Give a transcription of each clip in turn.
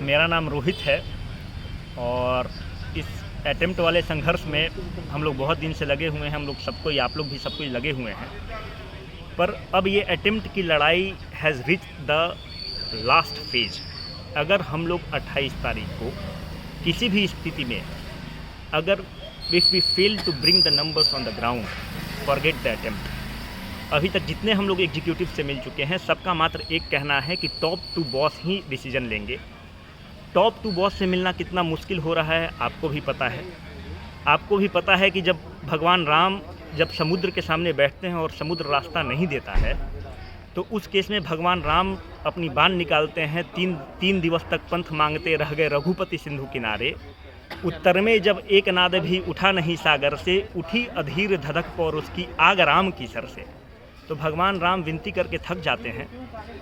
मेरा नाम रोहित है और इस अटेम्प्ट वाले संघर्ष में हम लोग बहुत दिन से लगे हुए हैं। हम लोग सबको, आप लोग भी सबको लगे हुए हैं। पर अब ये अटेम्प्ट की लड़ाई has reach the last phase. अगर हम लोग 28 तारीख को किसी भी स्थिति में अगर if we fail to bring the numbers on the ground, forget the attempt. अभी तक जितने हम लोग एग्जीक्यूटिव से मिल चुके हैं, सबका मात्र एक कहना है कि टॉप टू बॉस ही डिसीजन लेंगे। टॉप टू बॉस से मिलना कितना मुश्किल हो रहा है आपको भी पता है। आपको भी पता है कि जब भगवान राम जब समुद्र के सामने बैठते हैं और समुद्र रास्ता नहीं देता है, तो उस केस में भगवान राम अपनी बाण निकालते हैं। तीन दिवस तक पंथ मांगते रह गए रघुपति सिंधु किनारे। उत्तर में जब एक नाद भी उठा नहीं सागर से, उठी अधीर धधक और उसकी आग राम की सर से। तो भगवान राम विनती करके थक जाते हैं,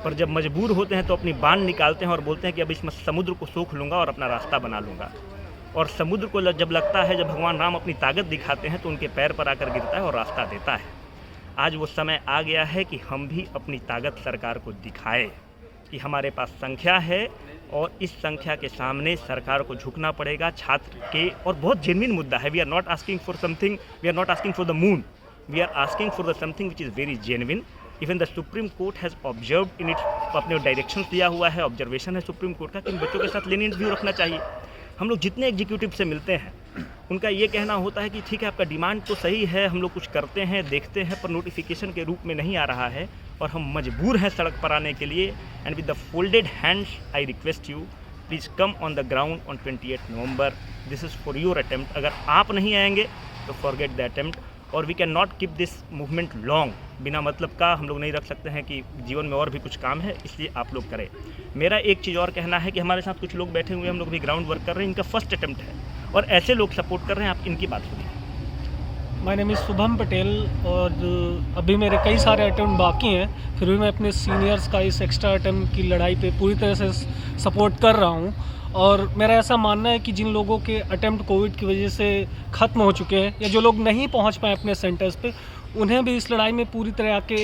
पर जब मजबूर होते हैं तो अपनी बाण निकालते हैं और बोलते हैं कि अब इस समुद्र को सोख लूँगा और अपना रास्ता बना लूँगा। और समुद्र को जब लगता है, जब भगवान राम अपनी ताकत दिखाते हैं, तो उनके पैर पर आकर गिरता है और रास्ता देता है। आज वो समय आ गया है कि हम भी अपनी ताकत सरकार को दिखाएं कि हमारे पास संख्या है और इस संख्या के सामने सरकार को झुकना पड़ेगा। छात्र के, और बहुत जेन्युइन मुद्दा है। We are not asking for something, we are not asking for the moon, we are asking for the something which is very genuine. Even the Supreme Court has observed in its, अपने directions दिया हुआ है, observation है supreme court का कि इन बच्चों के साथ lenient व्यू रखना चाहिए। हम लोग जितने एग्जीक्यूटिव से मिलते हैं, उनका ये कहना होता है कि ठीक है, आपका डिमांड तो सही है, हम लोग कुछ करते हैं, देखते हैं, पर नोटिफिकेशन के रूप में नहीं आ रहा है और हम मजबूर हैं सड़क पर आने के लिए। And with the folded hands I request you, please come on the ground on 28 November. This is for your attempt. अगर आप नहीं आएंगे तो फॉरगेट द अटेम्प्ट। और we can not keep this movement long. बिना मतलब का हम लोग नहीं रख सकते हैं कि जीवन में और भी कुछ काम है, इसलिए आप लोग करें। मेरा एक चीज़ और कहना है कि हमारे साथ कुछ लोग बैठे हुए हैं, हम लोग भी ग्राउंड वर्क कर रहे हैं, इनका फर्स्ट अटेम्प्ट है और ऐसे लोग सपोर्ट कर रहे हैं। आप इनकी बात सुनिए। My name is Shubham Patel और अभी मेरे कई सारे अटेम्प्ट बाकी हैं, फिर भी मैं अपने सीनियर्स का इस एक्स्ट्रा अटेम्प्ट की लड़ाई पे पूरी तरह से सपोर्ट कर रहा हूँ। और मेरा ऐसा मानना है कि जिन लोगों के अटेम्प्ट कोविड की वजह से ख़त्म हो चुके हैं या जो लोग नहीं पहुँच पाए अपने सेंटर्स पे, उन्हें भी इस लड़ाई में पूरी तरह आके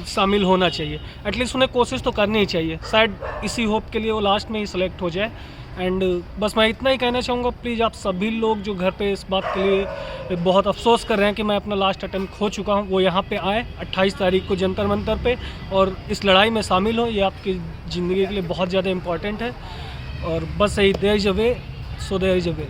शामिल होना चाहिए। एटलीस्ट उन्हें कोशिश तो करनी ही चाहिए। शायद इसी होप के लिए वो लास्ट में ही सिलेक्ट हो जाए। एंड बस मैं इतना ही कहना चाहूँगा, प्लीज़ आप सभी लोग जो घर पे इस बात के लिए बहुत अफसोस कर रहे हैं कि मैं अपना लास्ट अटेम्प्ट खो चुका हूँ, वो यहाँ पे आए 28 तारीख को जंतर मंतर पे और इस लड़ाई में शामिल हो। ये आपकी ज़िंदगी के लिए बहुत ज़्यादा इम्पॉर्टेंट है। और बस यही, there is a way, so there is a way.